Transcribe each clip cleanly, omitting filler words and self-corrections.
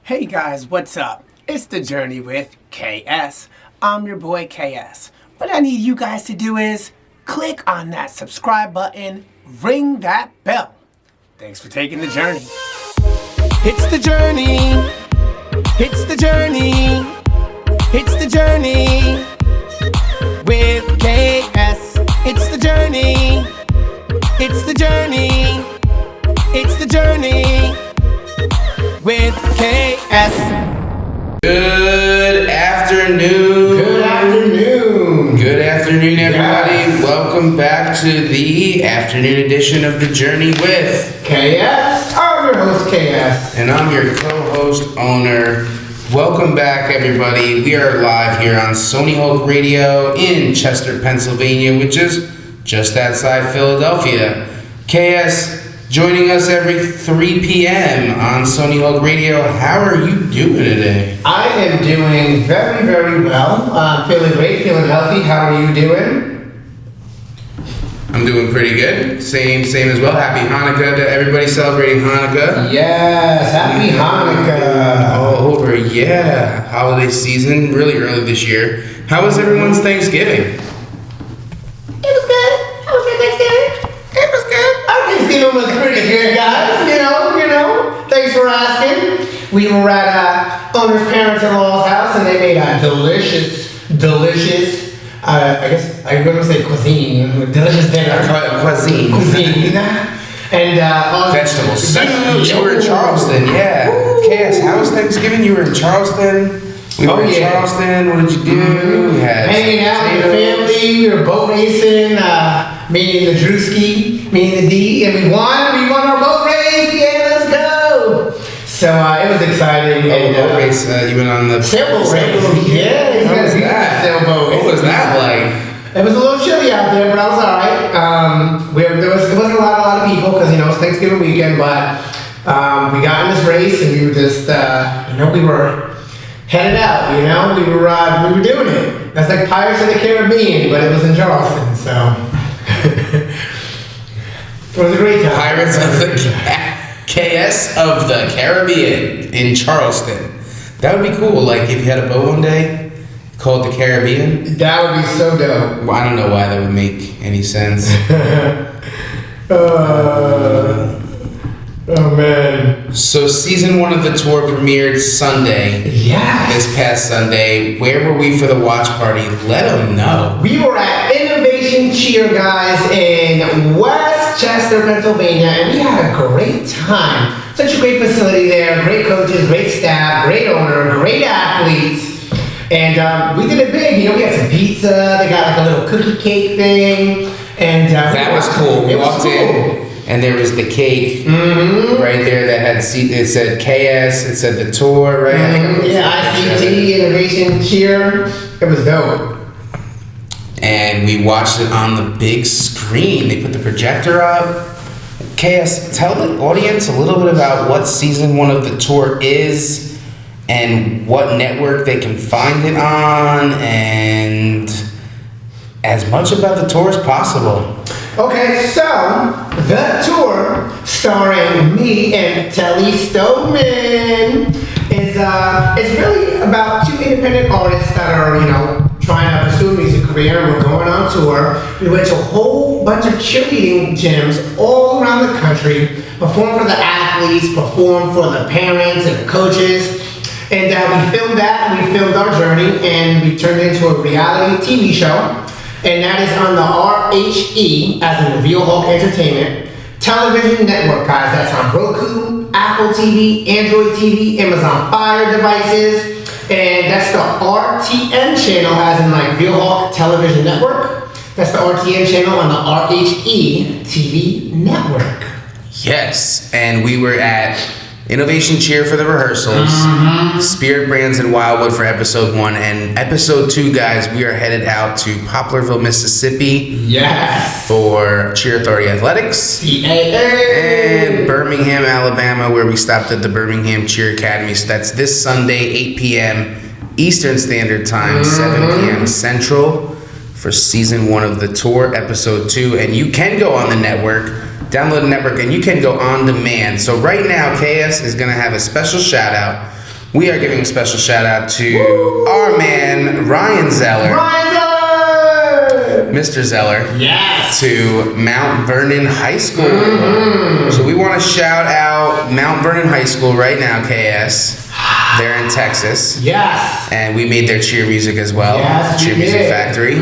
Hey guys, what's up? It's The Journey with KS. I'm your boy KS. What I need you guys to do is click on that subscribe button, ring that bell. Thanks for taking the journey. It's the journey. It's the journey. It's the journey with KS. It's the journey. It's the journey. It's the journey with KS. Good afternoon. Good afternoon. Good afternoon, everybody. Yes. Welcome back to the afternoon edition of The Journey with KS. I'm your host, KS. And I'm your co-host, Owner. Welcome back, everybody. We are live here on SonyHulkRadio in Chester, Pennsylvania, which is just outside Philadelphia. KS joining us every 3 p.m. on SonyHulkRadio. How are you doing today? I am doing very, very well. Feeling great, feeling healthy. How are you doing? I'm doing pretty good. Same as well. Happy Hanukkah to everybody celebrating Hanukkah. Yes, happy Hanukkah. All over, yeah. Holiday season, really early this year. How was everyone's Thanksgiving? It was good. How was your Thanksgiving? It was good. Our Thanksgiving was pretty good, guys. You know. Thanks for asking. We were at Owner's parents-in-law's house, and they made a delicious, I guess I'm going to say cuisine, delicious dinner. Cuisine. And Vegetables. You were in Charleston, yeah. KS, how was Thanksgiving? You were in Charleston. We were in Charleston. What did you do? We had hanging out with the family. We were boat racing. Me and the Drewski, me and the D, and we won. We won our boat race. Yeah, let's go. So it was exciting. Boat race. You went on the sailboat race. Yeah, how was that? Sailboat. What was that like? It was a little chilly out there, but I was all right. It wasn't a lot of people because it's Thanksgiving weekend, but we got in this race and we were just we were headed out. We were doing it. That's like Pirates of the Caribbean, but it was in Charleston, so it was a great time. Pirates of the KS of the Caribbean in Charleston. That would be cool. Like if you had a boat one day called the Caribbean. That would be so dope. Well, I don't know why that would make any sense. Oh man. So season 1 of the tour premiered Sunday. Yes. This past Sunday. Where were we for the watch party? Let them know. We were at Innovation Cheer, guys, in West Chester, Pennsylvania, and we had a great time. Such a great facility there, great coaches, great staff, great owner, great athletes. And we did it big. We had some pizza. They got like a little cookie cake thing. And that was cool. We walked in. And there was the cake right there that had it said KS, it said the tour, right? ICT, Innovation Cheer. It was dope. And we watched it on the big screen. They put the projector up. KS, tell the audience a little bit about what season 1 of the tour is and what network they can find it on and as much about the tour as possible. Okay, so the tour starring me and Telly Stoneman is really about 2 independent artists that are, trying to pursue a music career, and we're going on tour. We went to a whole bunch of cheerleading gyms all around the country, performed for the athletes, performed for the parents and the coaches, and we filmed that, we filmed our journey, and we turned it into a reality TV show. And that is on the RHE, as in Real Hulk Entertainment, television network, guys. That's on Roku, Apple TV, Android TV, Amazon Fire devices. And that's the RTN channel, as in like Real Hulk Television Network. That's the RTN channel on the RHE TV network. Yes, and we were at Innovation Cheer for the rehearsals, Spirit Brands in Wildwood for episode 1, and episode 2, guys, we are headed out to Poplarville, Mississippi. Yes. For Cheer Authority Athletics. CAA. And Birmingham, Alabama, where we stopped at the Birmingham Cheer Academy. So that's this Sunday, 8 p.m. Eastern Standard Time, 7 p.m. Central for season 1 of the tour, episode 2. And you can go on the network. Download the network and you can go on demand. So right now, KS is going to have a special shout out we are giving a special shout out to our man Ryan Zeller. Ryan Zeller! Mr. Zeller. Yes! To Mount Vernon High School. So we want to shout out Mount Vernon High School right now, KS. They're in Texas. Yes. And we made their cheer music as well. Yes, Cheer Music Factory.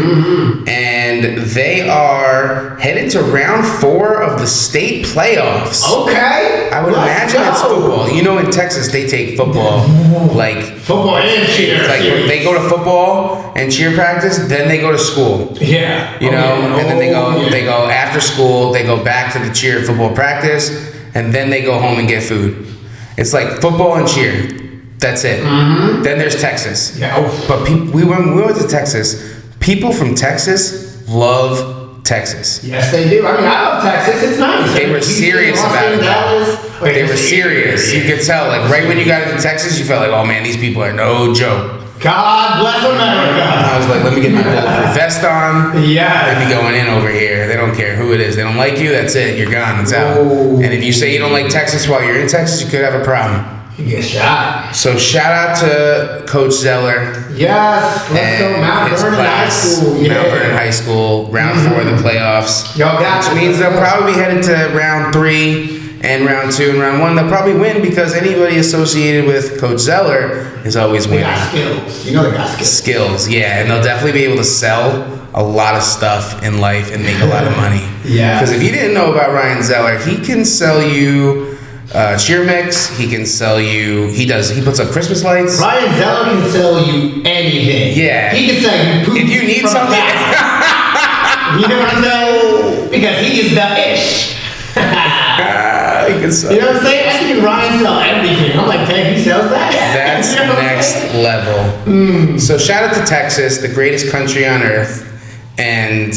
And they are headed to round 4 of the state playoffs. Okay. I would imagine it's football. You know, in Texas, they take football like football and cheer. Like they go to football and cheer practice, then they go to school. Yeah. You know, and then they go after school, they go back to the cheer football practice, and then they go home and get food. It's like football and cheer. That's it. Then there's Texas. Yeah. But we went to Texas. People from Texas love Texas. Yes, they do. I mean, I love Texas. It's nice. They were serious about it, though. They were serious. You could tell. Like, right when you got into Texas, you felt like, oh, man, these people are no joke. God bless America. I was like, let me get my bulletproof vest on. Yeah. Let me going in over here. They don't care who it is. They don't like you. That's it. You're gone. It's out. Ooh. And if you say you don't like Texas while you're in Texas, you could have a problem. You get shot. So shout out to Coach Zeller. Yes. Let's go Mount Vernon High School. Yeah. Mount Vernon High School, round 4 of the playoffs. Y'all got Which means they'll probably be headed to round 3 and round 2 and round 1. They'll probably win because anybody associated with Coach Zeller is always winning. They got skills. You know they got skills. Skills, yeah. And they'll definitely be able to sell a lot of stuff in life and make a lot of money. Yeah. Because if you didn't know about Ryan Zeller, he can sell you cheer mix. He can sell you. He puts up Christmas lights. Ryan Zeller can sell you anything. Yeah. He can sell you poop. If you need from something. you know what I'm saying? Because he is the ish. He can sell. You know what I'm saying? I see Ryan sell everything. I'm like, dang, he sells that? That's You know what I'm next saying? level. So shout out to Texas, the greatest country on earth. And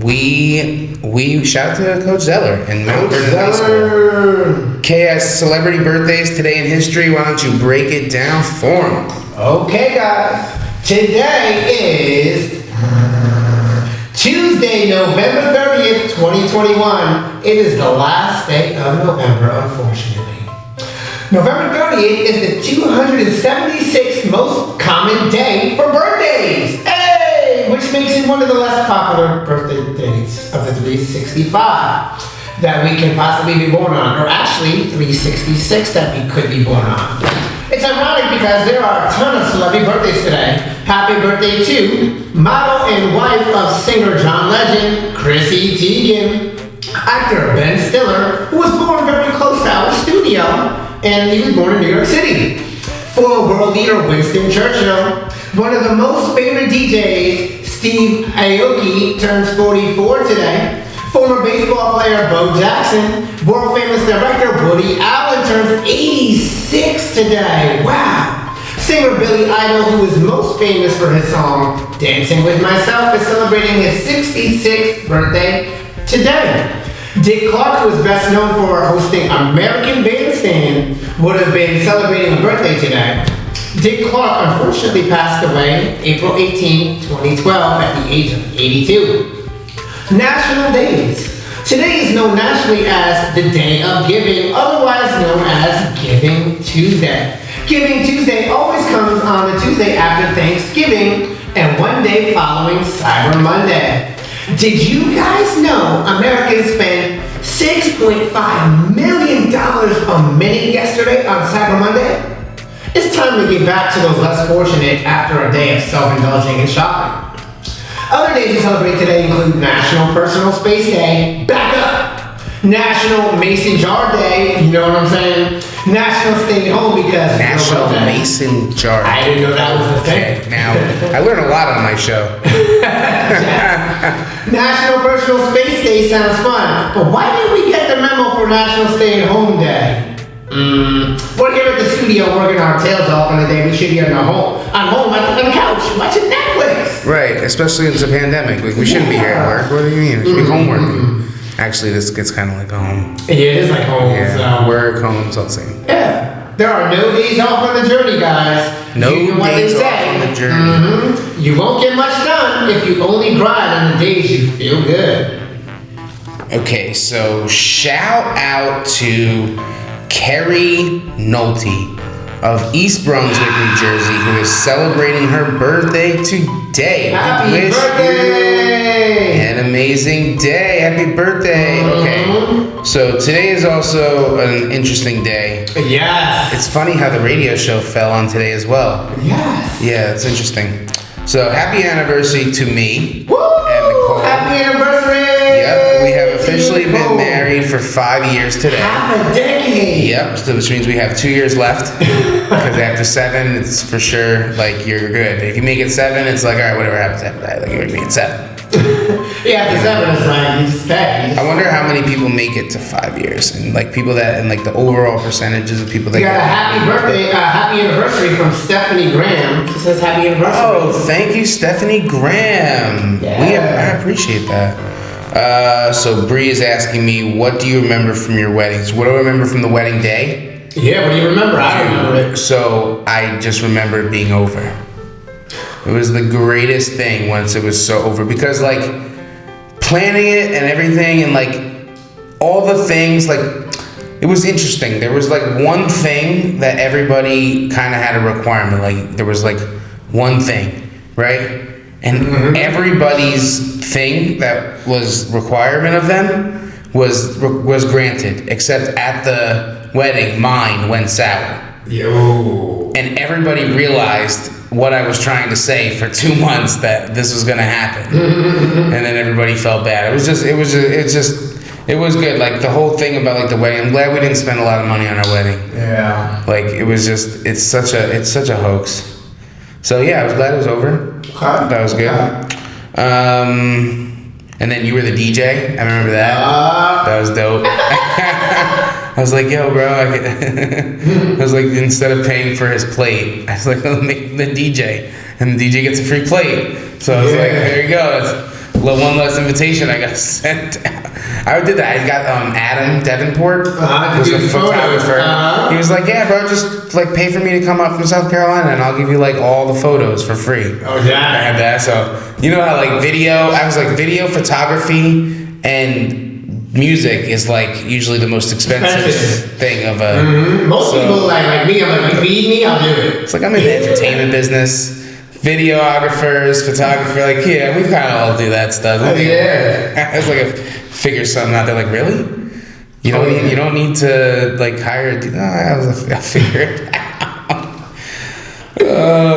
we shout out to Coach Zeller and Mount Vernon High School. KS celebrity birthdays today in history. Why don't you break it down for him? Okay, guys. Today is Tuesday, November 30th, 2021. It is the last day of November, unfortunately. November 30th is the 276th most common day for birthdays. Hey! Which makes it one of the less popular birthday dates of the 365 that we can possibly be born on, or actually 366 that we could be born on. It's ironic because there are a ton of celebrity birthdays today. Happy birthday to model and wife of singer John Legend, Chrissy Teigen, actor Ben Stiller, who was born very close to our studio, and he was born in New York City. Former world leader Winston Churchill, one of the most favorite DJs, Steve Aoki, turns 44 today. Former baseball player Bo Jackson, world famous director Woody Allen turns 86 today. Wow. Singer Billy Idol, who is most famous for his song Dancing With Myself, is celebrating his 66th birthday today. Dick Clark, who is best known for hosting American Bandstand, would have been celebrating a birthday today. Dick Clark unfortunately passed away April 18, 2012 at the age of 82. National Days. Today is known nationally as the Day of Giving, otherwise known as Giving Tuesday. Giving Tuesday always comes on the Tuesday after Thanksgiving and one day following Cyber Monday. Did you guys know Americans spent $6.5 million a minute yesterday on Cyber Monday? It's time to get back to those less fortunate after a day of self-indulging and shopping. Other days we celebrate today include National Personal Space Day, back up, National Mason Jar Day, you know what I'm saying? National Stay at Home because National Mason Jar Day. I didn't know that was a thing. Okay, now I learn a lot on my show. National Personal Space Day sounds fun, but why didn't we get the memo for National Stay at Home Day? We're here at the studio working our tails off on the day we should be on the couch watching Netflix. Right, especially in the pandemic. Like, we shouldn't be here at work. What do you mean? We should be home working. Actually, this gets kind of like a home. Yeah, it is like home. Yeah, work, home, it's all the same. Yeah. There are no days off on the journey, guys. No you know what days they off say. on the journey. You won't get much done if you only grind on the days you feel good. Okay, so shout out to Kerry Nolte. of East Brunswick, New Jersey, who is celebrating her birthday today. Happy We wish birthday! you an amazing day. Happy birthday. Okay. So today is also an interesting day. Yes. It's funny how the radio show fell on today as well. Yes. Yeah, it's interesting. So happy anniversary to me. Woo! And Nicole. Happy anniversary! Yep, we have officially been married for 5 years today. Half a decade. Yep, so which means we have 2 years left. Because after 7, it's for sure like you're good. If you make it 7, it's like, all right, whatever happens after that, like you're gonna make it 7. Yeah, after 7, it's like you just stay. I wonder how many people make it to 5 years, and like people that, and like the overall percentages of people that. We got a happy birthday, happy anniversary from Stephanie Graham. She says happy anniversary. Oh, thank you, Stephanie Graham. Yeah. I appreciate that. So Bree is asking me, what do you remember from your weddings? What do I remember from the wedding day? Yeah, what do you remember? I remember it. So I just remember it being over. It was the greatest thing once it was so over, because like planning it and everything and like all the things, like it was interesting. There was like one thing that everybody kind of had a requirement. Like there was like one thing, right? And everybody's thing that was requirement of them was granted, except at the wedding, mine went sour. Yo. And everybody realized what I was trying to say for 2 months, that this was gonna happen. And then everybody felt bad. It was good. Like the whole thing about like the wedding, I'm glad we didn't spend a lot of money on our wedding. Yeah. Like it was just, it's such a hoax. So yeah, I was glad it was over. Okay. That was good. And then you were the DJ. I remember that. That was dope. I was like, yo, bro. I was like, instead of paying for his plate, I was like, I'll make the DJ, and the DJ gets a free plate. So I was like, there you go. That's one less invitation I got sent out. I did that. I got Adam Davenport, who's the photographer. He was like, yeah, bro, just like pay for me to come up from South Carolina, and I'll give you like all the photos for free. Oh yeah. I had that. So you know how like I was like video photography and music is like usually the most expensive thing of a. Most people like me. I'm like, you feed me, I'll do it. It's like I'm in the entertainment business. Videographers, photographer, like yeah, we kind of all do that stuff. Yeah. It's like a figure something out there. Like really, you don't need to like hire. I'll figure it out.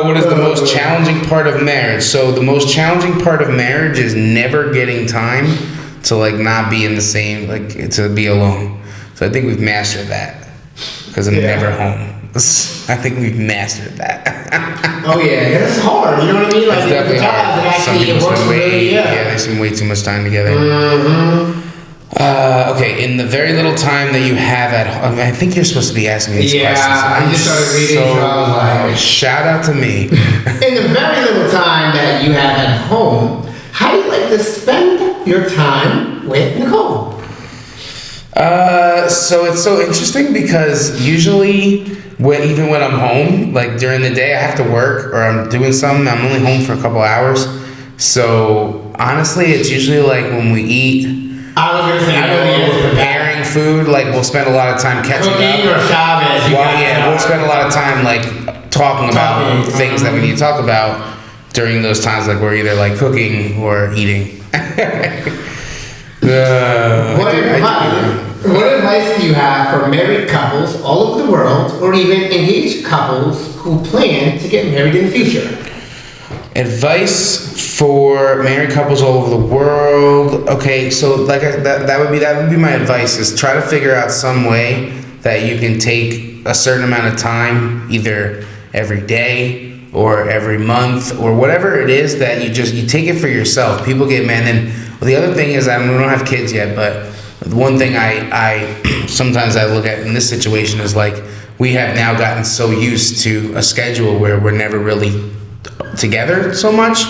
What is the most challenging part of marriage? So the most challenging part of marriage is never getting time to like not be in the same, like to be alone. So I think we've mastered that because I'm never home. I think we've mastered that. Oh yeah, it's hard. You know what I mean? Like It's definitely hard. Some people spend they spend way too much time together. Okay, in the very little time that you have at home, I think you're supposed to be asking me these questions. I just started reading, so I was like, shout out to me. In the very little time that you have at home, how do you like to spend your time with Nicole? So it's so interesting because usually even when I'm home, like during the day I have to work or I'm doing something, I'm only home for a couple hours. So honestly, it's usually like when we eat, I was gonna say, we're preparing food, like we'll spend a lot of time catching cooking up. or Chavez. We'll spend a lot of time like talking about things that we need to talk about during those times, like we're either like cooking or eating. What advice do you have for married couples all over the world, or even engaged couples who plan to get married in the future? Advice for married couples all over the world. Okay, so like that would be my advice, is try to figure out some way that you can take a certain amount of time, either every day or every month or whatever it is, that you take it for yourself. People get mad. And the other thing is, we don't have kids yet, but the one thing I sometimes I look at in this situation is like we have now gotten so used to a schedule where we're never really together so much.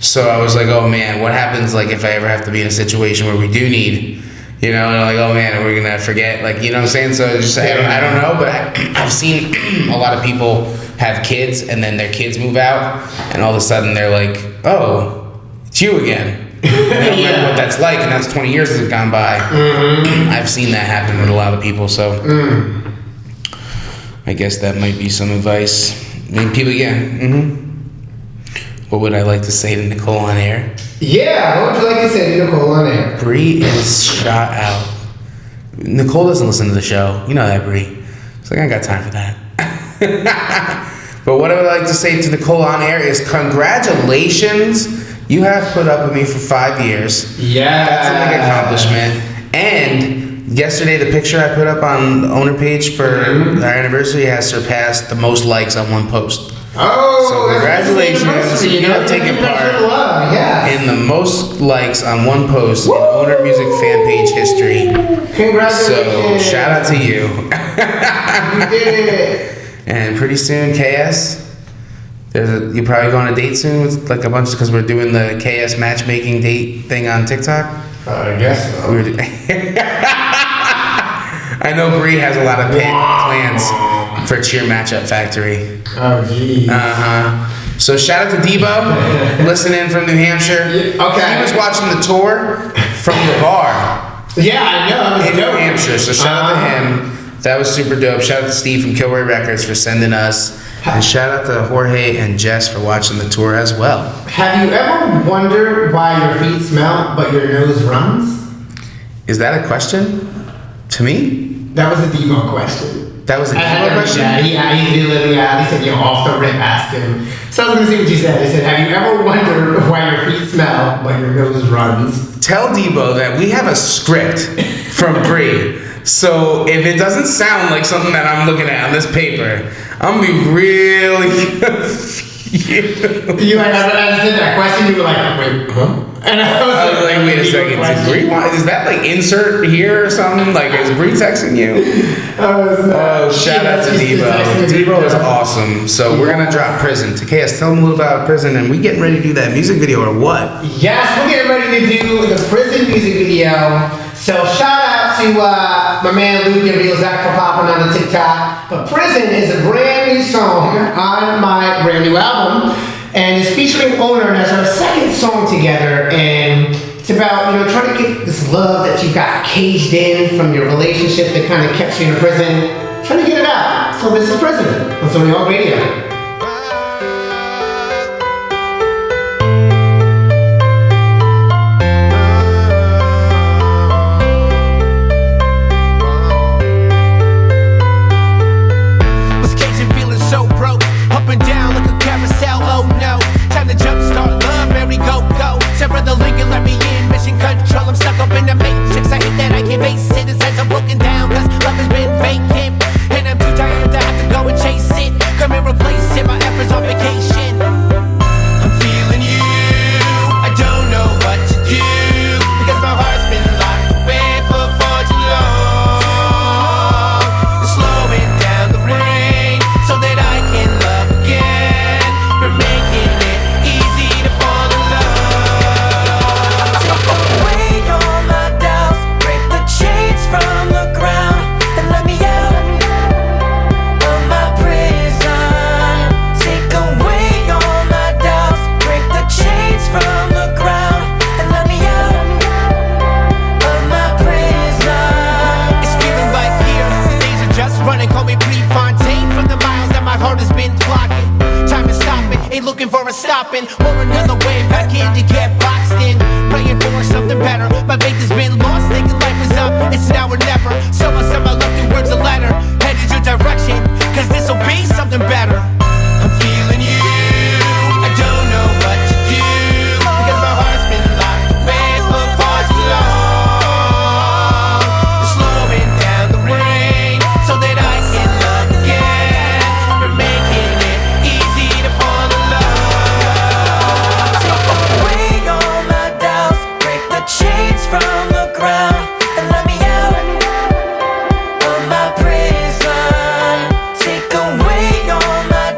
So I was like, oh man, what happens like if I ever have to be in a situation where we do need, and like, oh man, we're gonna forget, like, you know what I'm saying? So it's just I don't know, but I've seen a lot of people have kids and then their kids move out and all of a sudden they're like, oh, it's you again. I don't remember what that's like, and that's 20 years that have gone by. I've seen that happen with a lot of people, so. I guess that might be some advice. I mean, people, What would I like to say to Nicole on air? Yeah, what would you like to say to Nicole on air? Bree is shot out. Nicole doesn't listen to the show. You know that, Bree. It's like, I ain't got time for that. But what I would like to say to Nicole on air is congratulations. You have put up with me for 5 years. Yeah. That's a big accomplishment. And yesterday, the picture I put up on the owner page for our anniversary has surpassed the most likes on one post. Oh, so congratulations. You have taken part in the most likes on one post in Owner Music fan page history. Congratulations. So shout out to you. You did it. And pretty soon, KS, you're probably going on a date soon with like a bunch, because we're doing the KS matchmaking date thing on TikTok. I guess so. I know Bree has a lot of plans for Cheer Matchup Factory. Oh, geez. So shout out to Debo, listening from New Hampshire. Okay. He was watching the tour from the bar. Yeah, I know. In New Hampshire. So shout out to him. That was super dope. Shout out to Steve from Kilroy Records for sending us. And shout out to Jorge and Jess for watching the tour as well. Have you ever wondered why your feet smell but your nose runs? Is that a question to me? That was a Demo question. That was a Demo question? Yeah, he literally he said, off the rip, ask him. So I was going to see what you said. He said, have you ever wondered why your feet smell but your nose runs? Tell Debo that we have a script from Bree. So if it doesn't sound like something that I'm looking at on this paper, I'm gonna be really confused. You like, I said that question, you were like, wait, huh? And I was like, wait a second, is that like insert here or something? Like, is Bree texting you? Shout out to Debo. Debo is awesome. So we're gonna drop Prison. KS, tell them a little about Prison, and we getting ready to do that music video or what? Yes, we're getting ready to do the Prison music video. So shout out to my man Luke and Real Zach for popping on the TikTok. But Prison is a brand new song on my brand new album, and it's featuring Own3r's as our second song together. And it's about trying to get this love that you got caged in from your relationship that kind of kept you in prison, trying to get it out. So this is Prison on SonyHulkRadio. Stopping or another way back in to get boxed in, praying for something better. My faith has been lost, thinking life is up, it's now or never. So I send my love through words a letter, headed your direction, cause this'll be something better. I'm feeling you, I don't know what to do, because my heart's been locked away for far too long. It's slowing down the rain so that I can love again. We're making it easy to fall in love. From the ground and let me out of my prison. Take away all my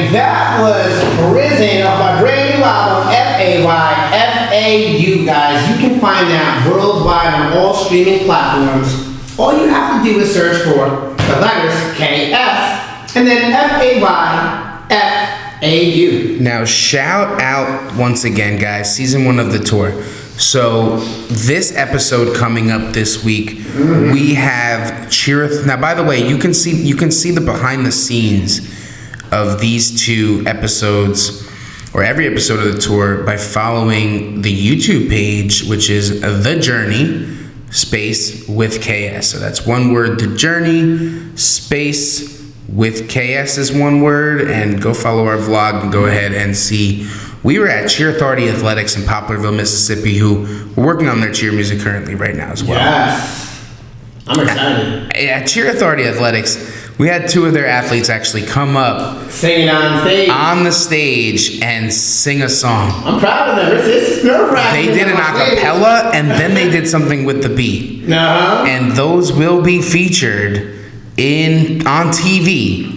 And that was Prison off my brand new album, FAYFAU, guys. You can find that worldwide on all streaming platforms. All you have to do is search for the letters KS and then FAYFAU. Now, shout out once again, guys, season 1 of the tour. So this episode coming up this week, we have Now, by the way, you can see the behind the scenes of these 2 episodes, or every episode of the tour, by following the YouTube page, which is The Journey space with KS. So that's one word, The Journey space with KS is one word, and go follow our vlog and go ahead and see. We were at Cheer Authority Athletics in Poplarville, Mississippi, who we're working on their cheer music currently right now as well. Yes. I'm excited. At Cheer Authority Athletics, we had 2 of their athletes actually come up Singing on stage. on the stage and sing a song. I'm proud of them. It's nerve-wracking. They did an acapella, and then they did something with the beat. Uh-huh. And those will be featured on TV.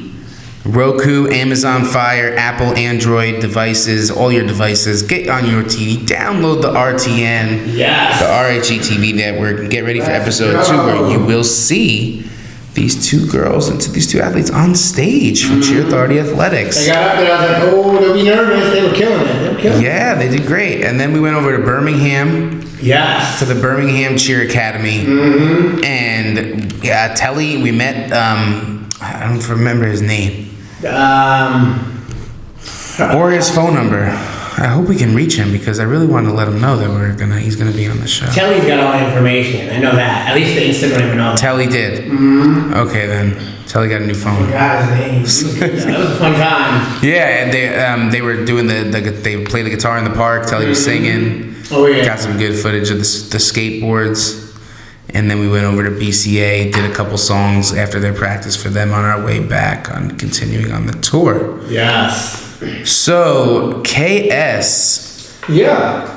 Roku, Amazon Fire, Apple, Android devices, all your devices. Get on your TV, download the RTN, Yes. the RHE TV network, and get ready for episode 2, where you will see these 2 girls and these 2 athletes on stage from Cheer Authority Athletics. They got up there, I was like, oh, they'll be nervous. They were killing it. Yeah, they did great. And then we went over to Birmingham, Yes. to the Birmingham Cheer Academy. And Telly, we met, I don't remember his name. Or his phone number. I hope we can reach him, because I really want to let him know that he's gonna be on the show. Telly's got all the information. I know that. At least the Instagram and all that. Telly did. Okay then. Telly got a new phone. Forgot his name. That was a fun time. Yeah, and they were doing they played the guitar in the park. Telly was singing. Oh yeah. Got some good footage of the skateboards. And then we went over to BCA, did a couple songs after their practice for them on our way back, on continuing on the tour. Yes. So, KS. Yeah.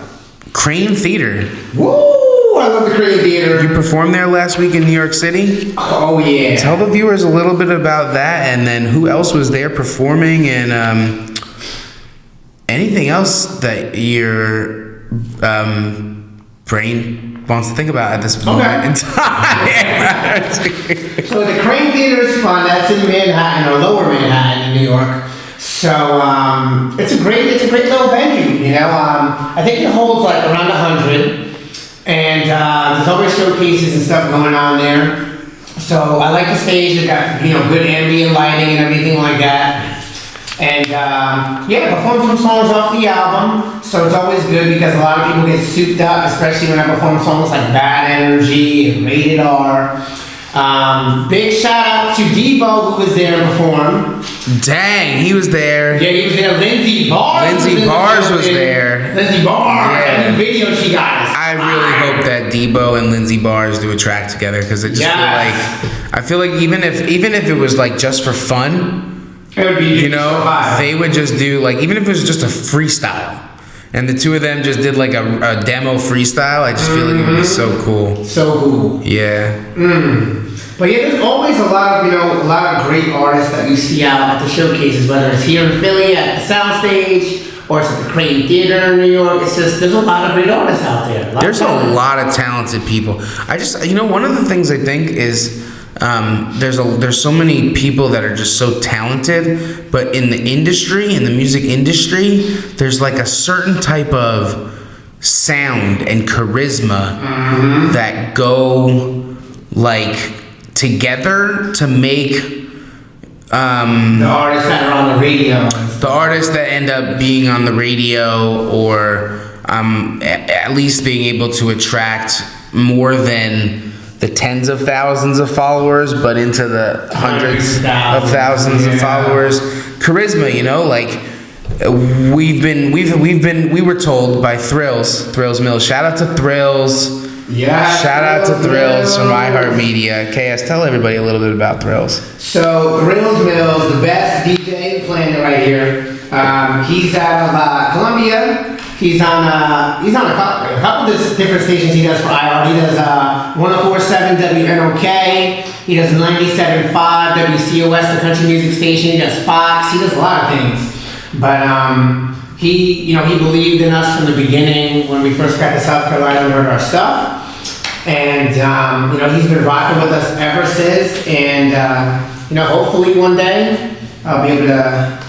Crane Theater. Woo! I love the Crane Theater. You performed there last week in New York City? Oh yeah. Tell the viewers a little bit about that, and then who else was there performing, and anything else that your brain wants to think about at this moment in time. So the Crane Theater is fun. That's in Manhattan, or Lower Manhattan in New York. So it's a great little venue. You know, I think it holds like around 100, and there's always showcases and stuff going on there. So I like the stage. It got good ambient lighting and everything like that. And perform some songs off the album. So it's always good, because a lot of people get souped up, especially when I perform songs like Bad Energy and Rated R. Big shout out to Debo, who was there to perform. Dang, he was there. Yeah, he was there. Lindsay Bars was there. Lindsay Bars. Yeah. And the video she got us. I really hope that Debo and Lindsay Bars do a track together, because I just feel like even if it was like just for fun, it would be they would just do, like, even if it was just a freestyle, and the 2 of them just did like a demo freestyle, I just feel like it would be so cool. So cool. Yeah. But yeah, there's always a lot of great artists that you see out at the showcases, whether it's here in Philly at the Soundstage, or it's at the Crane Theater in New York. It's just, there's a lot of great artists out there. There's a lot of talented people. I just, one of the things I think is, there's so many people that are just so talented, but in the music industry, there's like a certain type of sound and charisma that go like together to make the artists that are on the radio. The artists that end up being on the radio, or at least being able to attract more than the tens of thousands of followers, but into the hundreds of thousands of followers. Charisma, we were told by Thrills Mills. Shout out to Thrills. Yeah. Shout out to Thrills from iHeartMedia. KS, tell everybody a little bit about Thrills. So Thrills Mills, the best DJ in the planet right here. He's out of Columbia. He's on a couple of different stations he does for iHeart. He does 104.7 107 WNOK. He does 97.5 WCOS, the country music station. He does Fox. He does a lot of things. But he believed in us from the beginning when we first got to South Carolina and heard our stuff. And he's been rocking with us ever since. And hopefully one day I'll be able to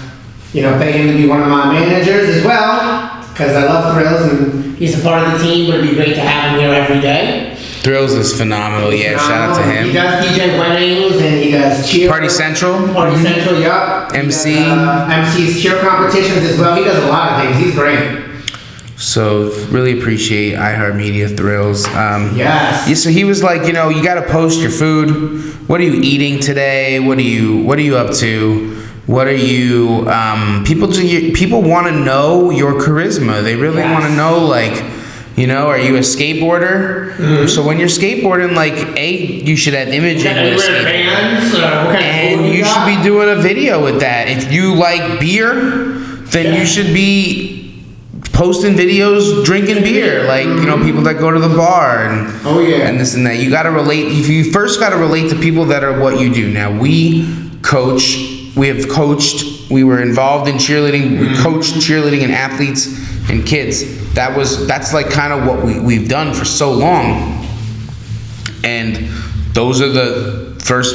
pay him to be one of my managers as well, because I love Thrills and he's a part of the team, but it'd be great to have him here every day. Thrills is phenomenal. Yeah, shout out to him. He does DJ weddings and he does cheer. Party Central. Central, yup. MC. MC's cheer competitions as well. He does a lot of things. He's great. So really appreciate iHeartMedia Thrills. Yes. Yeah, so he was like, you got to post your food. What are you eating today? What are you up to? What are you? People want to know your charisma. They really want to know, like, are you a skateboarder? Mm-hmm. So when you're skateboarding, like, you should have imaging with a skateboard. And you should be doing a video with that. If you like beer, then you should be posting videos drinking beer, like people that go to the bar and and this and that. You got to relate. You first got to relate to people that are what you do. Now we have coached. We were involved in cheerleading. We coached cheerleading and athletes and kids. That's like kind of what we've done for so long. And those are the first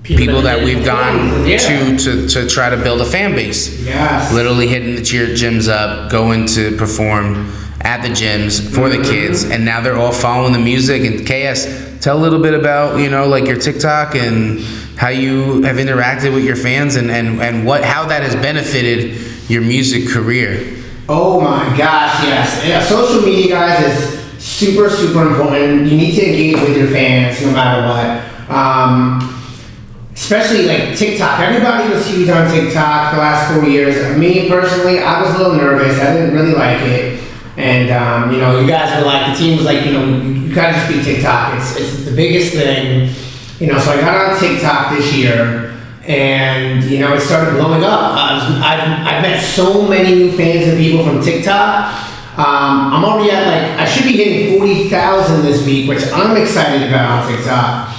people that we've gone to try to build a fan base. Yes. Literally hitting the cheer gyms up, going to perform at the gyms for the kids, and now they're all following the music. And KS, tell a little bit about like your TikTok and how you have interacted with your fans and how that has benefited your music career. Oh my gosh, yes. Yeah, social media, guys, is super, super important. You need to engage with your fans no matter what. Especially like TikTok. Everybody was huge on TikTok the last 4 years. Me personally, I was a little nervous. I didn't really like it. And you guys were like, the team was like, you gotta just be TikTok. It's the biggest thing. So I got on TikTok this year, and it started blowing up. I've met so many new fans and people from TikTok. I'm already at I should be hitting 40,000 this week, which I'm excited about on TikTok.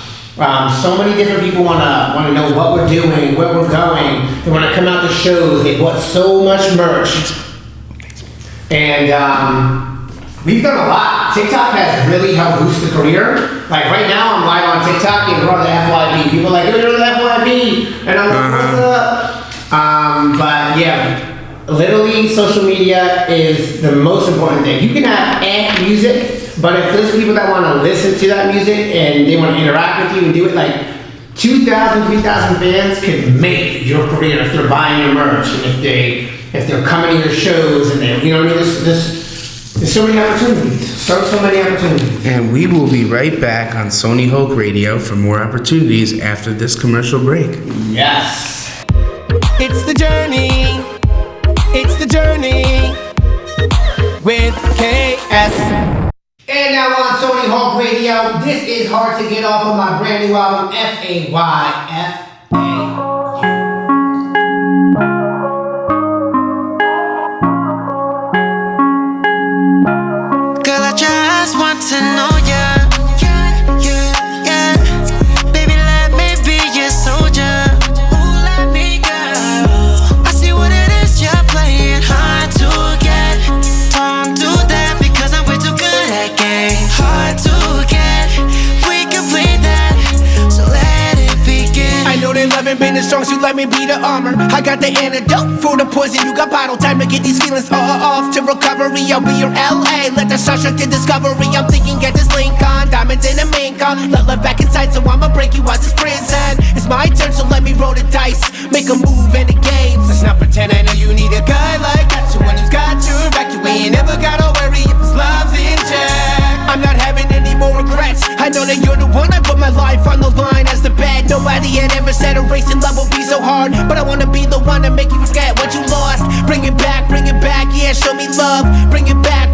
So many different people want to know what we're doing, where we're going. They want to come out to shows. They bought so much merch, and we've done a lot. TikTok has really helped boost the career. Like right now, I'm live on TikTok and we're on the FYP. People are like, you're on the FYP, and I'm like, what's up? But yeah, literally, social media is the most important thing. You can have music. But if there's people that want to listen to that music and they want to interact with you and do it, like 2,000, 3,000 fans could make your career if they're buying your merch and if they're coming to your shows and they, there's so many opportunities. So many opportunities. And we will be right back on SonyHulkRadio for more opportunities after this commercial break. Yes. It's the journey. It's the journey with KS. And now on Sony Hulk Radio, this is Hard to Get Off of my brand new album, FAYFA. Girl, I just want to know ya. Yeah. Baby, let me be your soldier. Ooh, let me go. I see what it is you're playing hard to get. Don't do that because I'm way too good at game. Hard to get. We can play that, so let it begin. I know they loving being strong, so let me be the armor. I got the antidote for the poison. You got bottle time to get these feelings off to recovery. I'll be your LA, let the sunshine to discovery. I'm thinking get this link on, diamonds in a main con. Let love back inside, so I'ma break you out this prison. It's my turn, so let me roll the dice. Make a move in the games. Let's not pretend I know you need a guy like that. Someone who's got your back. You ain't never gotta worry if his love's in check. I'm not having any more regrets. I know that you're the one. I put my life on the line as the bet. Nobody had ever said a racing love will be so hard, but I wanna be the one to make you forget what you lost. Bring it back, yeah, show me love. Bring it back,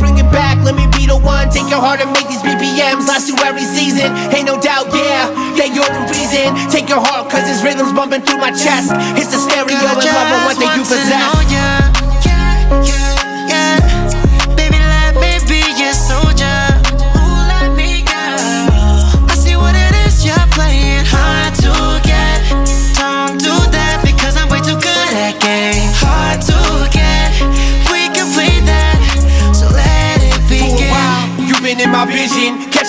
let me be the one. Take your heart and make these BPMs last through every season. Ain't no doubt, yeah, that you're the reason. Take your heart, cause this rhythm's bumping through my chest. It's the stereo and love of what that you possess. Yeah. Baby, let me be your soldier. Ooh, let me go. I see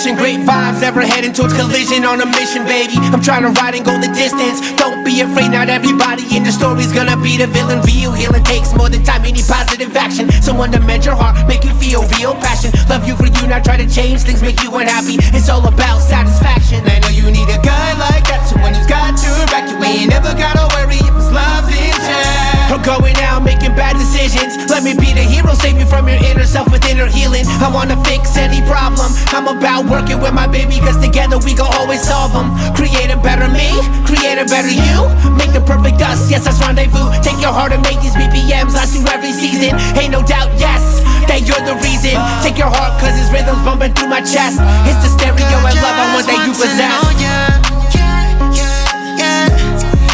passion, great vibes, never heading towards collision on a mission, baby. I'm trying to ride and go the distance. Don't be afraid, not everybody in the story's gonna be the villain. Real healing takes more than time, any positive action. Someone to mend your heart, make you feel real passion. Love you for you, not try to change things, make you unhappy. It's all about satisfaction. I know you need a guy like that, someone who's got your back. You ain't never gotta worry if his love's in check. Or going out making bad decisions. Let me be the hero, save you from your inner self with inner healing. I wanna fix any problem. I'm about working with my baby, cause together we gon' always solve them. Create a better me, create a better you. Make the perfect us, yes, that's rendezvous. Take your heart and make these BPMs last through every season. Ain't no doubt, yes, that you're the reason. Take your heart, cause his rhythm's bumping through my chest. It's the stereo and love I want that you possess.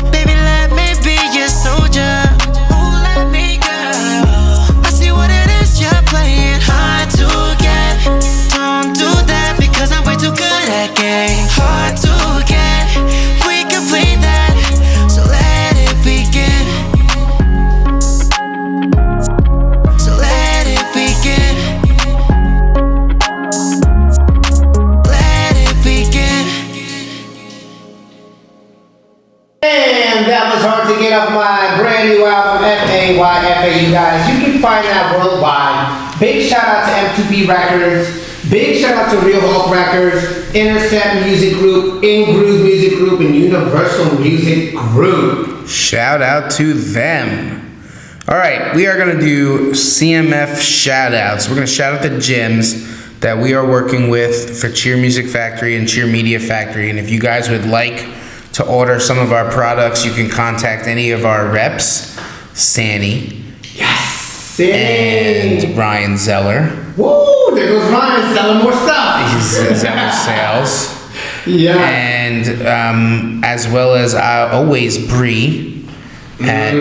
Baby, let me be your soldier. Let me go. I see what it is you're playing hard to get. Don't do that because I'm way too good at game. Hard to get. We can play that, so let it begin. So let it begin. Let it begin. And that was hard to get off my brand new album, F-A-Y-F-A, you guys. You can find that worldwide. Big shout out to M2P Records. Big shout out to Real Hulk Records, Intercept Music Group, In Groove Music Group, and Universal Music Group. Shout out to them. All right, we are going to do CMF shout outs. We're going to shout out the gyms that we are working with for Cheer Music Factory and Cheer Media Factory. And if you guys would like to order some of our products, you can contact any of our reps, Sani. Yes! And Ryan Zeller. Woo! There goes Ryan selling more stuff. He's Zeller Sales. Yeah. And as well as always Bree at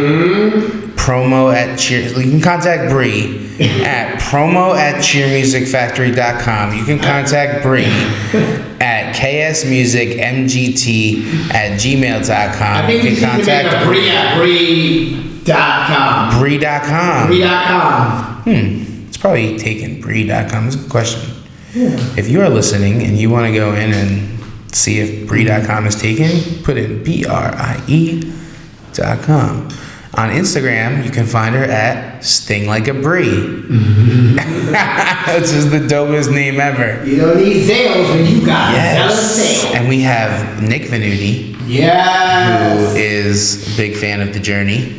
promo at cheer. You can contact Bree at promo@cheermusicfactory.com. You can contact Bree at KSMUSICMGT @gmail.com. I think you you can contact contact Bree at Bree.com. Bree.com. Bree.com. It's probably taken Bree.com. That's a good question. Yeah. If you are listening and you want to go in and see if Bree.com is taken, put in BRIE.com. On Instagram, you can find her at Sting Like a Bree. Which is the dopest name ever. You don't need sales when you got Yes. And we have Nick Venuti, yes, who is a big fan of The Journey.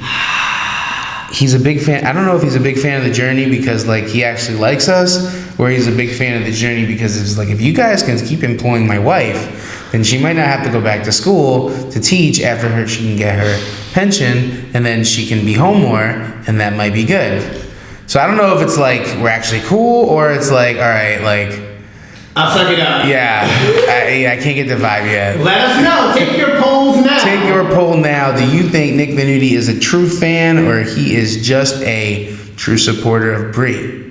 He's a big fan. I don't know if he's a big fan of The Journey because like he actually likes us, or he's a big fan of The Journey because it's like, if you guys can keep employing my wife, then she might not have to go back to school to teach after she can get her pension, and then she can be home more, and that might be good. So I don't know if it's like we're actually cool, or it's like, all right, like, I'll suck it up. yeah, I can't get the vibe yet. Let us know. Take your polls now. Take your poll now. Do you think Nick Venuti is a true fan, or he is just a true supporter of Bree?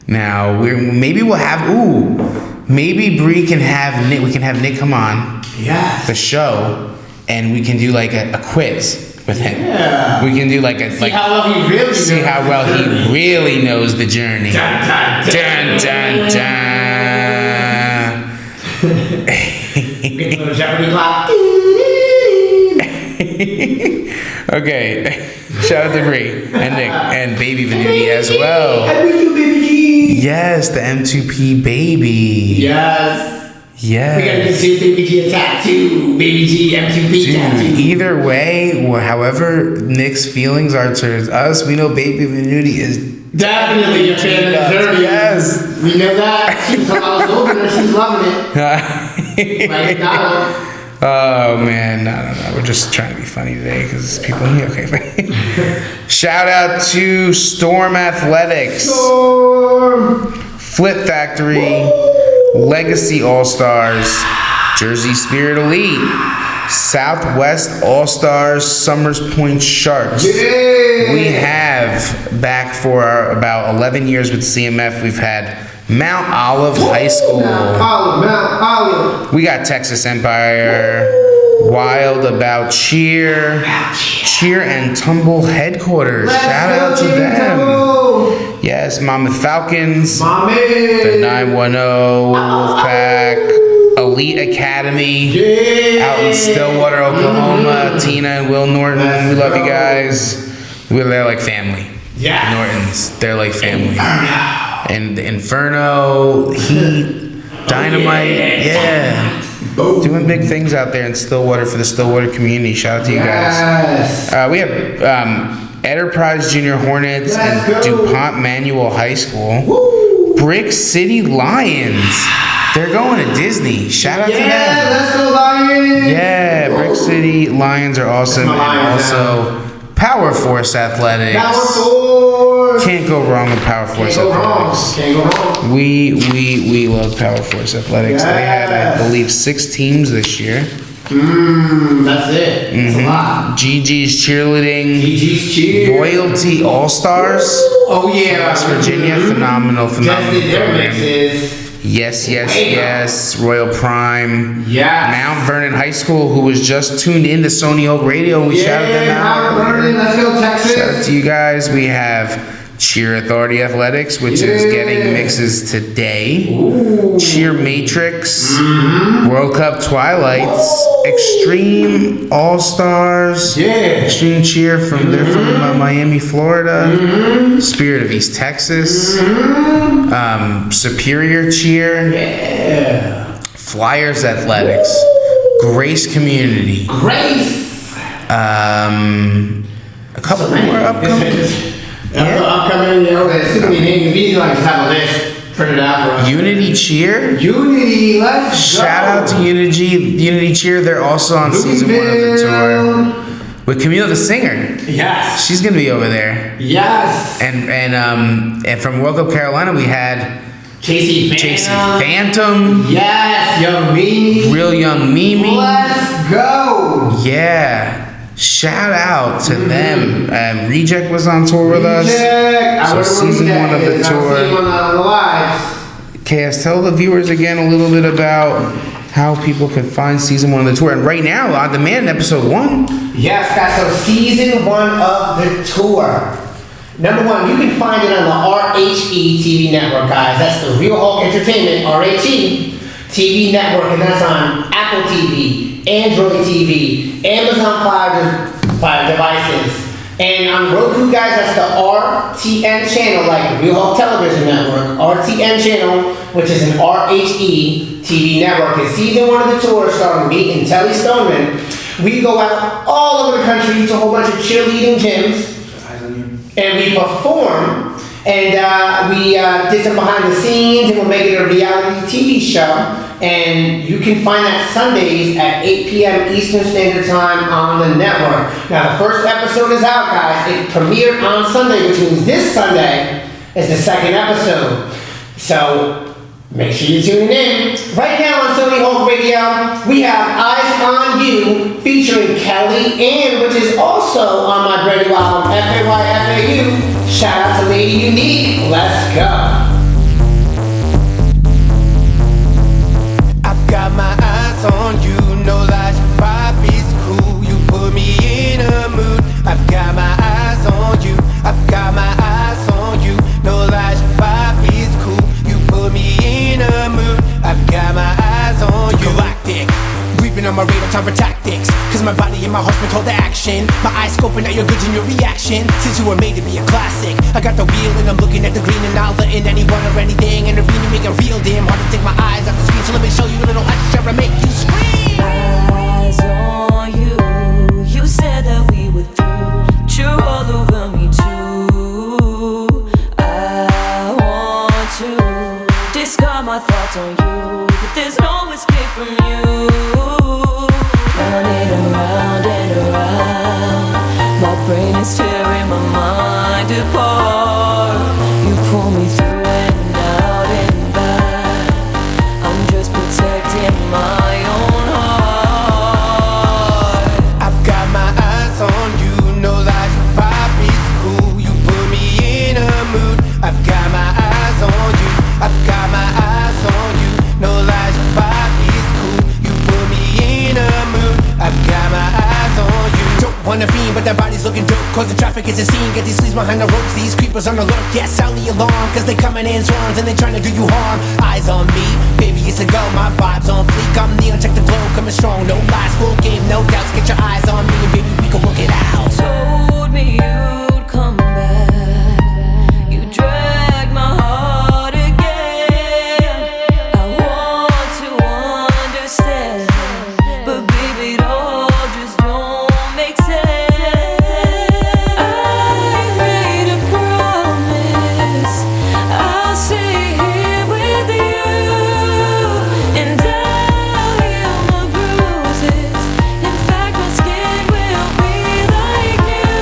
Now, maybe Bree can have Nick. We can have Nick come on Yes. the show, and we can do like a quiz with him. Yeah. We can do like See how well he really knows. see how well he really knows The Journey. Dun, dun, Dun dun dun. Get the Jeopardy clock. Okay, shout out to Bree and Nick and Baby Venuti as well. I miss you, baby G. Yes, the M2P baby. Yes. Yes. We gotta get Baby G a tattoo. Baby G, M2P tattoo. Dude, either way, however Nick's feelings are towards us, we know Baby Venuti is Definitely a fan of The Journey. Yes. We know that. She's a lot older and she's loving it. Like McDonald's. Oh man, no. We're just trying to be funny today because people here. Okay. Shout out to Storm Athletics, Storm. Flip Factory, Legacy All-Stars, Jersey Spirit Elite, Southwest All-Stars, Summers Point Sharks. Yeah. We have back for about 11 years with CMF. We've had Mount Olive High School. Mount Olive. We got Texas Empire, Wild About Cheer, Cheer and Tumble Headquarters. Shout out to them. Yes, Yes, Monmouth Falcons. Mommy. The 910 Wolfpack. Elite Academy. Yeah. Out in Stillwater, Oklahoma. Tina and Will Norton. We love you guys. They're like family. Yeah. Nortons. They're like family. And Inferno, Heat, Dynamite. Yeah. Doing big things out there in Stillwater for the Stillwater community. Shout out to you guys. We have Enterprise Junior Hornets and DuPont Manual High School. Woo. Brick City Lions. They're going to Disney. Shout out to them. Yeah, let's go Lions. Yeah, Brick City Lions are awesome. And also Power Force Athletics. Power Force. Can't go wrong with Power Force Athletics. Can't go wrong. We love Power Force Athletics. They had, I believe, 6 teams this year. That's it. That's a lot. GG's Cheerleading. GG's Cheer. Royalty All-Stars. Oh yeah. West Virginia. Phenomenal Just did their program. mixes. Yes. Royal Prime. Yeah. Mount Vernon High School, who was just tuned in to SonyHulkRadio. We shouted them out. Mount Vernon, let's go Texas. Shout out to you guys. We have Cheer Authority Athletics, which is getting mixes today. Ooh. Cheer Matrix, World Cup Twilights, Extreme All Stars, Extreme Cheer from Miami, Florida, Spirit of East Texas, Superior Cheer, Flyers Athletics, Grace Community, a couple more upcoming. Upcoming, there's too many names. We need to just have a list printed out for us. Unity Cheer. Unity, let's Shout out to Unity Cheer. They're also on season 1 of the tour with Camille the singer. Yes. She's gonna be over there. Yes. And from World Cup Carolina we had JC Phantom. Yes. Young Mimi. Real Young Mimi. Let's go. Yeah. Shout out to them. Reject was on tour with us. So season 1 of the tour. KS, tell the viewers again a little bit about how people can find season 1 of the tour. And right now, on demand, episode 1. Yes, guys. So season 1 of the tour. Number 1, you can find it on the RHE TV network, guys. That's the Real Hulk Entertainment, RHE TV network, and that's on Apple TV, Android TV, Amazon Fire devices. And on Roku, guys, that's the RTN channel, like Real Hulk Television Network, RTN channel, which is an RHE TV network. And season 1 of the tour, starring me and Telly Stoneman, we go out all over the country to a whole bunch of cheerleading gyms, and we perform. And we did some behind the scenes, and we'll make it a reality TV show. And you can find that Sundays at 8 p.m. Eastern Standard Time on the network. Now, the first episode is out, guys. It premiered on Sunday, which means this Sunday is the 2nd episode. So, make sure you're tuning in. Right now on SonyHulkRadio, we have Eyes on You featuring Kelly Ann, which is also on my brand new album, FAYFAU. Shout out to Lady Unique. Let's go. I've got my eyes on you, no lies, your vibe is cool. You put me in a mood. I've got my eyes on you. I've got my eyes on you, no lies, your vibe is cool. You put me in a mood. I've got my eyes on you. Galactic, reaping on my radar, time for tactics. Cause my body and my heart's been told to action. My eyes scoping out your goods and your reaction. Since you were made to be a classic, I got the wheel and I'm looking at the green. And not letting anyone or anything intervene and make it real. Damn hard to take my eyes off the screen. So let me show you a little extra and make you scream. Eyes on you. You said that we were through. But you're all over me too. I want to discard my thoughts on you, but there's no escape from you. Running around and around, my brain is tearing my mind apart. You pull me through and out and back. I'm just protecting my own heart. I've got my eyes on you, no lies, your vibe is cool. You put me in a mood. I've got my eyes on you. I've got my eyes on you, no lies, your vibe is cool. on a fiend, but their body's looking dope, cause the traffic is a scene. Get these sleeves behind the ropes, these creepers on the lurk. Yeah, sound the alarm, cause they coming in swarms and they trying to do you harm. Eyes on me, baby, it's a go, my vibe's on fleek. I'm neon, check the glow, coming strong, no lies, full game, no doubts. Get your eyes on me, and baby, we can work it out. Told me you'd come back. You dragged my heart again. I want to understand, but baby, it all just don't make sense. I made a promise I'll stay here with you, and I'll heal my bruises. In fact, my skin will be like you.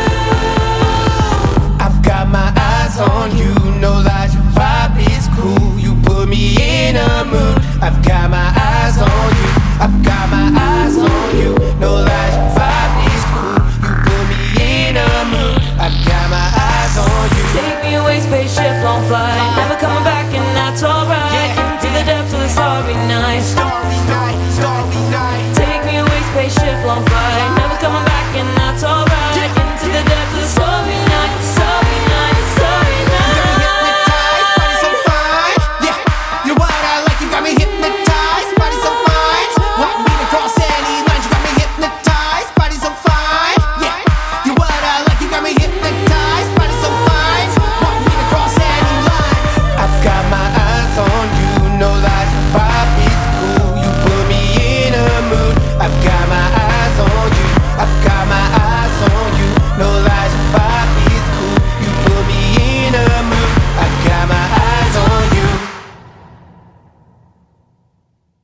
I've got my eyes on you, no lies, your vibe is cool. You put me in a mood. I've got my eyes on you, I've got my eyes on you, no lies, your vibe is cool. You put me in a mood. I've got my eyes on you. Take me away, spaceship, long flight. Never coming back, and that's alright. Yeah. To the depths of the starry night. Starry night, starry night. Take me away, spaceship, long flight. Never coming back, and that's alright. Into the depths of the starry night, starry night, starry You got me night. hypnotized, body so fine. Yeah, you're what I like. You got me hypnotized, body so fine. Want me to cross any lines? You got me hypnotized, body so fine. Yeah, you're what I like. You got me hypnotized, body so fine. Want me to cross any lines? I've got my eyes on you, no lies. Your vibe is cool. You put me in a mood. I've got my eyes on you. I've got my eyes on you, no lies. Your vibe is cool. You put me in a mood. I've got my eyes on you.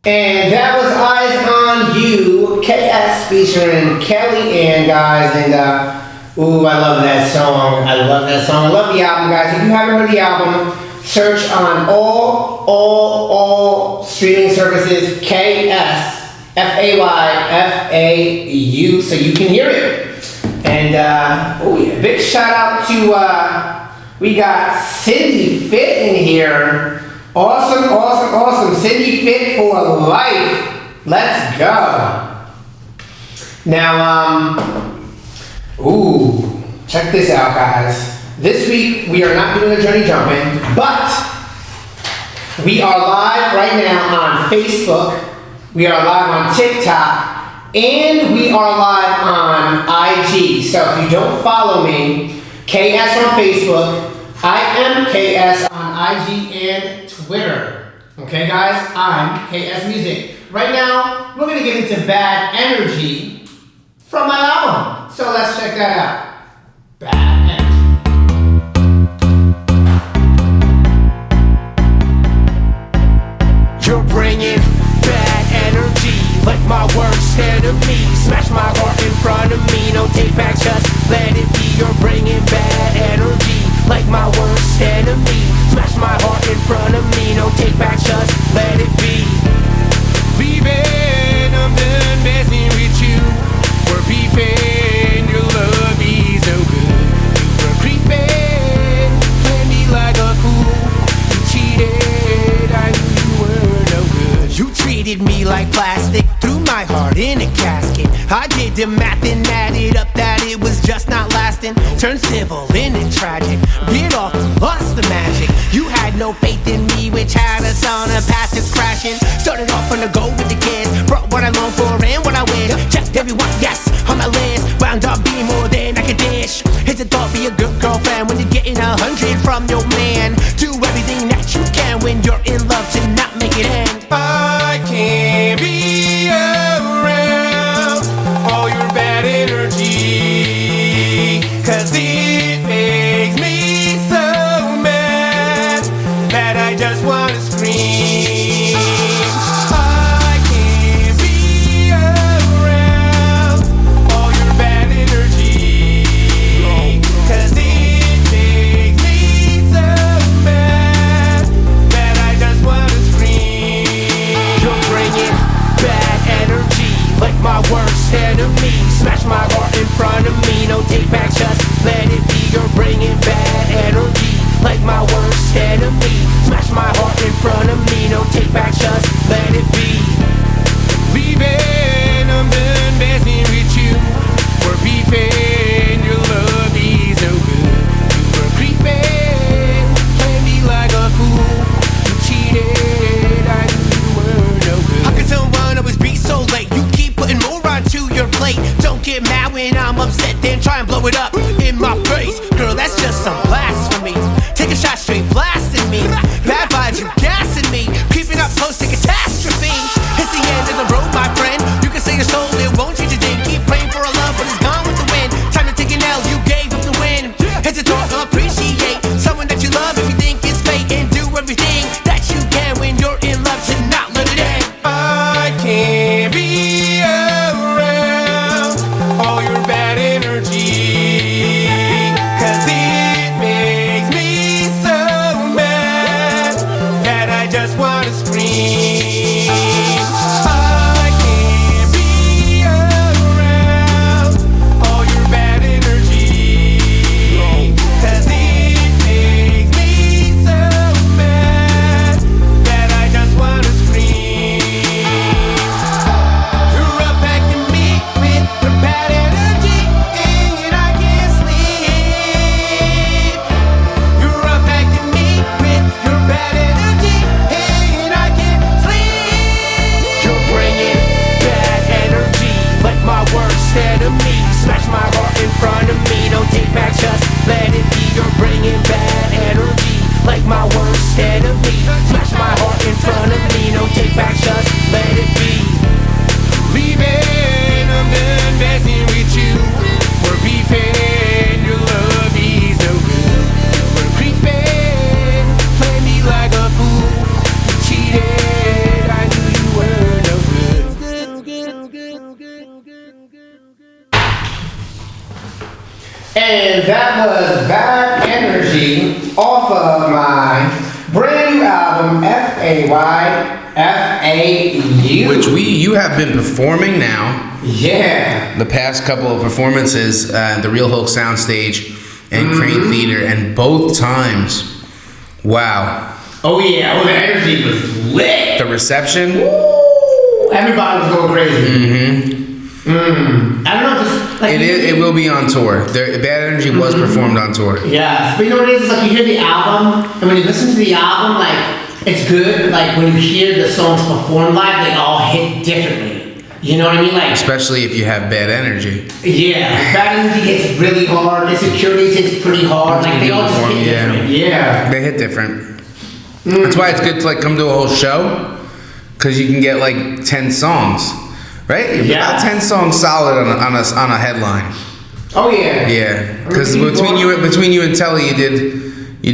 And that was Eyes on You, KS featuring Kelly Ann, guys. And ooh, I love that song. I love that song. I love the album, guys. If you haven't heard the album, search on all streaming services, KS FAYFAU, so you can hear it. And oh yeah, big shout out to we got Cindy Fit in here. Awesome. Cindy Fit for life. Let's go. Now, ooh, check this out, guys. This week we are not doing the journey jumping, but we are live right now on Facebook. We are live on TikTok, and we are live on IG. So if you don't follow me, KS on Facebook, I am KS on IG and Twitter. Okay, guys, I'm KS Music. Right now, we're gonna get into Bad Energy from my album. So let's check that out. Bad Energy. You're bringing bad energy, like my worst enemy. Smash my heart in front of me, no take back, just let it be. You're bringing bad energy, like my worst enemy. Smash my heart in front of me, no take back, just let it be. Leaving, I'm done messing with you. We're beefing, your love is so good. You were creeping, playing me like a fool. You cheated, I knew you were no good. You treated me like plastic, threw my heart in a casket. I did the math and added up that it was just not lasting. Turned civil into tragic, get off, lost the magic. You had no faith in me, which had us on a path to crashing. Started off on the go with the kids, brought what I long for and what I wish. Checked everyone, yes, on my list. Wound up being more than I could dish. It's a thought, be a good girlfriend when you're getting 100 from your man. Do everything that you can when you're in love to not make it end. I can't be around all your bad energy, 'cause it makes me so mad that I just wanna scream. I can't be around all your bad energy, 'cause it makes me so mad that I just wanna scream. You're bringing bad energy, like my worst enemy. Smash my heart in front of me, no take back, just let it be. You're bringing bad energy, like my worst enemy. Smash my heart in front of me, no take back, just let it be. Leaving, I'm done messing with you. We're beefing. try and blow it up in my face. Girl, that's just some blasphemy. Take a shot straight blasting me. Bad vibes, you gassing me. Creeping up close to catastrophe. It's the end of the road, my friend. You can say your soul, it won't change a thing. Keep praying for a love, but it's gone with the wind. Time to take an L, you gave up the win. It's a thought, appreciate someone that you love if you think it's fate. And do everything that you can when you're in love to not let it end. I can't be around all your bad energy, 'cause it makes me so mad that I just wanna scream. I can't be around all your bad energy, 'cause it makes me so mad that I just wanna scream. You're affecting me with your bad energy, and I can't sleep. You're affecting me with your bad energy, and I can't sleep. You're bringing bad energy like my worst enemy. Smash my heart in front of me, don't take back, just let it be. You're bringing bad energy like my worst enemy. Smash my heart in front of me, don't take back, just let it be. Leaving, I'm done messing with you. We're beefing, your love is no good. We're creeping, play me like a fool. You cheated, I knew you were no good. And that was Bad Energy off of my brand new album, FAYFAU. Which you have been performing now. Yeah. The past couple of performances at the Real Hulk Soundstage and Crane Theater, and both times, wow. Oh yeah, oh the energy was lit. The reception. Woo! Everybody was going crazy. I don't know, just like It will be on tour. Bad Energy was performed on tour. Yes, but you know what it is? It's like you hear the album, and when you listen to the album, like it's good. But like when you hear the songs performed live, they all hit differently. You know what I mean? Like Especially if you have Bad Energy. yeah, Bad Energy hits really hard. Insecurities hits pretty hard. Like they all just hit different. Yeah. They hit different. That's why it's good to like come to a whole show, because you can get like 10 songs, right? Yeah. About 10 songs solid on a headline. Oh yeah. Yeah, because between you and Telly, you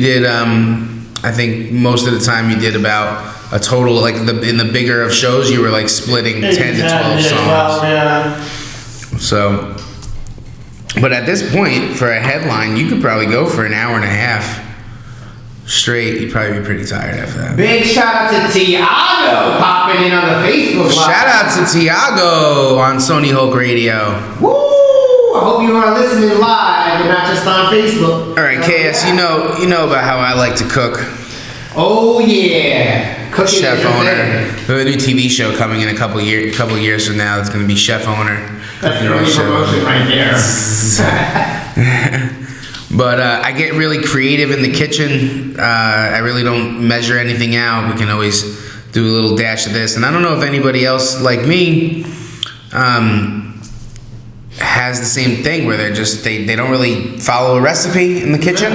did I think most of the time you did about a total, like in the bigger of shows, you were like splitting 10 to 12 songs. Yeah. So, but at this point, for a headline, you could probably go for an hour and a half straight. You'd probably be pretty tired after that. Big shout out to Tiago popping in on the Facebook Live. Shout out to Tiago on SonyHulkRadio. Woo! I hope you are listening live and not just on Facebook. All right, KS, you know about how I like to cook. Oh yeah, cooking Chef is your owner. thing. We have a new TV show coming in a couple years from now. It's going to be Chef Owner. That's the only promotion right there. But I get really creative in the kitchen. I really don't measure anything out. We can always do a little dash of this. And I don't know if anybody else like me has the same thing where they don't really follow a recipe in the kitchen.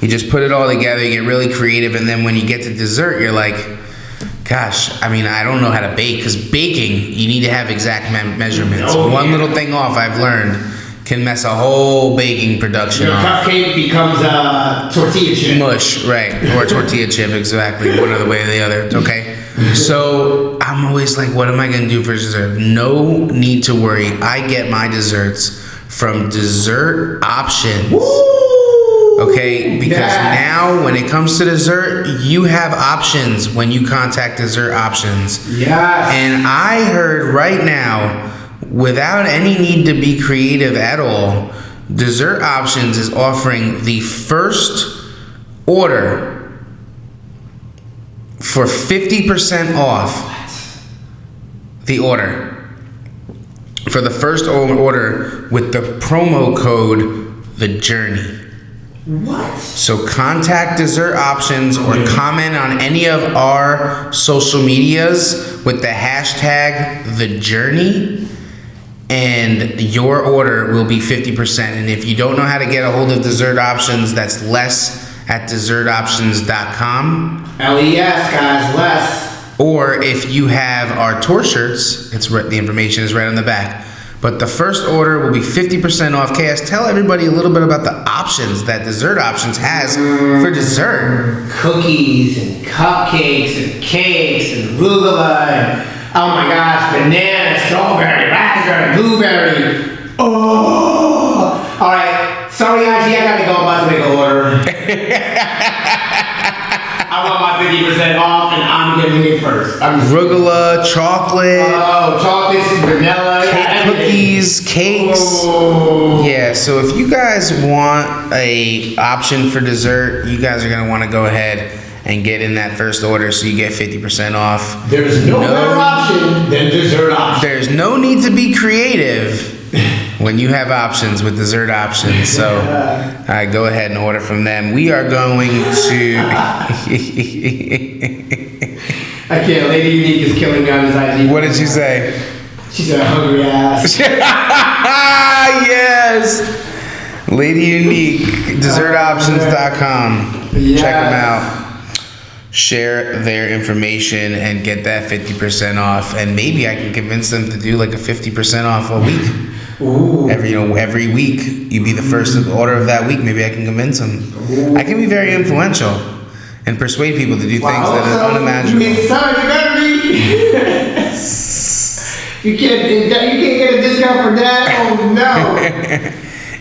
You just put it all together, you get really creative, and then when you get to dessert, you're like, gosh, I mean, I don't know how to bake, because baking, you need to have exact measurements. Oh, One yeah. little thing off, I've learned, can mess a whole baking production Your up. cupcake becomes a tortilla chip. Mush, right, or a tortilla chip, exactly, one other way or the other, okay? So I'm always like, what am I gonna do for dessert? No need to worry, I get my desserts from Dessert Options. Okay, because now when it comes to dessert, you have options when you contact Dessert Options. Yes. And I heard right now, without any need to be creative at all, Dessert Options is offering the first order for 50% off the order. For the first order with the promo code The Journey. What? So contact Dessert Options or comment on any of our social medias with the hashtag The Journey, and your order will be 50%. And if you don't know how to get a hold of Dessert Options, that's less at dessertoptions.com. LES, guys, less. Or if you have our tour shirts, the information is right on the back. But the first order will be 50% off. KS, tell everybody a little bit about the options that Dessert Options has for dessert. Cookies and cupcakes and cakes and arugula and, oh my gosh, banana, strawberry, raspberry, blueberry. Oh! All right, sorry, IG, I gotta go. I'm about to make an order. I want my 50% off, and I'm getting it first. Arugula, chocolate. Oh, chocolates, vanilla, Cookies, cakes. Oh. Yeah, so if you guys want a option for dessert, you guys are gonna want to go ahead and get in that first order so you get 50% off. There's no better option than Dessert Options. There's no need to be creative when you have options with Dessert Options. So go ahead and order from them. We are going to... I can't. Lady Unique is killing me on his IG. What did she say? She said, hungry ass. Yes! Lady Unique, dessertoptions.com. Yes. Check them out. Share their information and get that 50% off. And maybe I can convince them to do like a 50% off a week. Ooh. Every week, you be the first order of that week. Maybe I can convince them. Ooh. I can be very influential and persuade people to do things that are unimaginable. You better be. You can't get a discount for that. Oh no.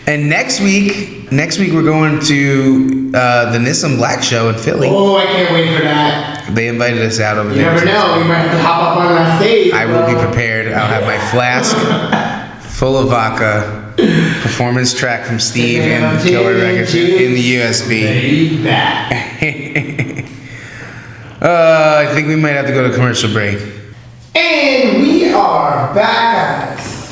And next week we're going to the Nissan Black Show in Philly. Oh, I can't wait for that. They invited us out over You there. never know. You might have to hop up on that stage. I will be prepared. I'll have my flask full of vodka, performance track from Steve and Killer Records in the USB. I think we might have to go to commercial break. And we are back, guys,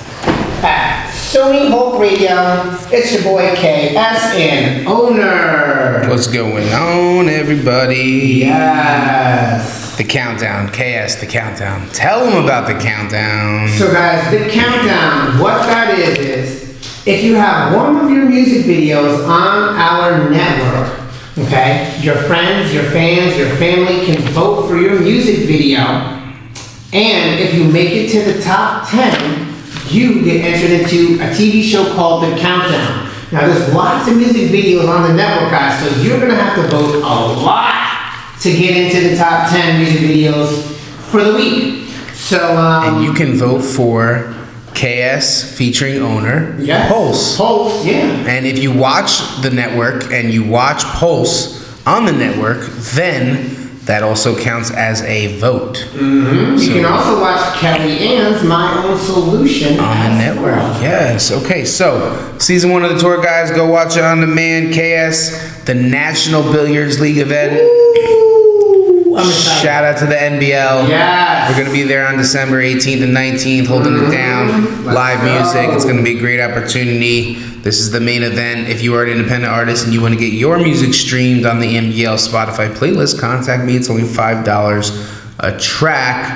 at SonyHulkRadio. It's your boy KS and Owner. What's going on, everybody? Yes. The countdown, KS, the countdown. Tell them about the countdown. So guys, the countdown, what that is if you have one of your music videos on our network, okay, your friends, your fans, your family can vote for your music video. And if you make it to the top 10, you get entered into a TV show called The Countdown. Now there's lots of music videos on the network, guys, so you're gonna have to vote a lot to get into the top 10 music videos for the week. So, and you can vote for KS featuring Owner. Yes. Pulse, yeah. And if you watch the network and you watch Pulse on the network, then that also counts as a vote. Mm-hmm. You can also watch Kelly Ann's My Own Solution on the network. Well. Yes. Okay. So season 1 of the tour, guys, go watch it on demand. KS, the National Billiards League event. Shout out to the NBL. Yes. We're gonna be there on December 18th and 19th, holding it down. Live music. It's gonna be a great opportunity. This is the main event. If you are an independent artist and you want to get your music streamed on the NBL Spotify playlist, contact me. It's only $5 a track.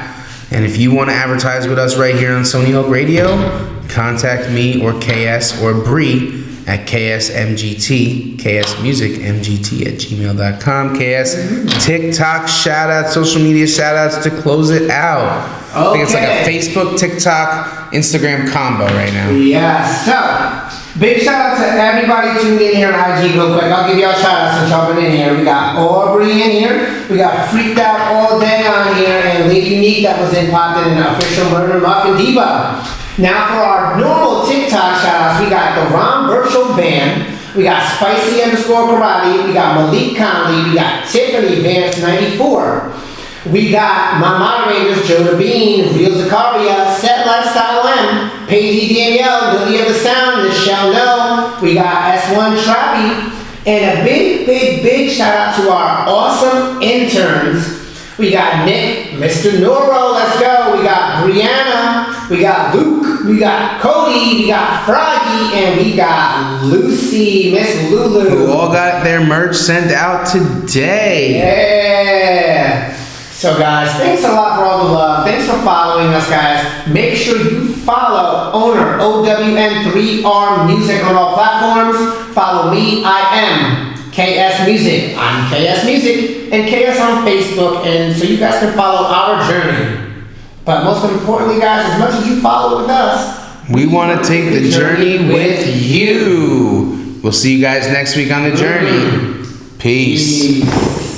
And if you want to advertise with us right here on SonyHulkRadio, contact me or KS or Bree at KSMGT, KSMUSICMGT@gmail.com. KS, TikTok shout out, social media shout outs to close it out. Okay. I think it's like a Facebook, TikTok, Instagram combo right now. Yeah, so big shout out to everybody tuned in here on IG real quick. I'll give y'all shout outs since y'all been in here. We got Aubrey in here. We got Freaked Out All Day on here, and Lady Unique that was in popped in an official Murder Muffin Diva. Now for our normal TikTok shout outs, we got the Ron Burchell Band. We got Spicy_Karate. We got Malik Conley. We got Tiffany Vance 94. We got my moderators, Joe DeBean, Real Zakaria, Set Lifestyle M, Paige Danielle, Lily of the Sound, Michelle No. We got S1 Trappy. And a big shout out to our awesome interns. We got Nick, Mr. Noro, let's go. We got Brianna. We got Luke. We got Cody. We got Froggy. And we got Lucy, Miss Lulu. Who all got their merch sent out today. Yeah. So So guys, thanks a lot for all the love. Thanks for following us, guys. Make sure you follow Owner, OWN3R Music on all platforms. Follow me, I am KS Music. I'm KS Music and KS on Facebook, and so you guys can follow our journey. But most importantly, guys, as much as you follow with us, we want to take the journey with you. We'll see you guys next week on the journey. Peace.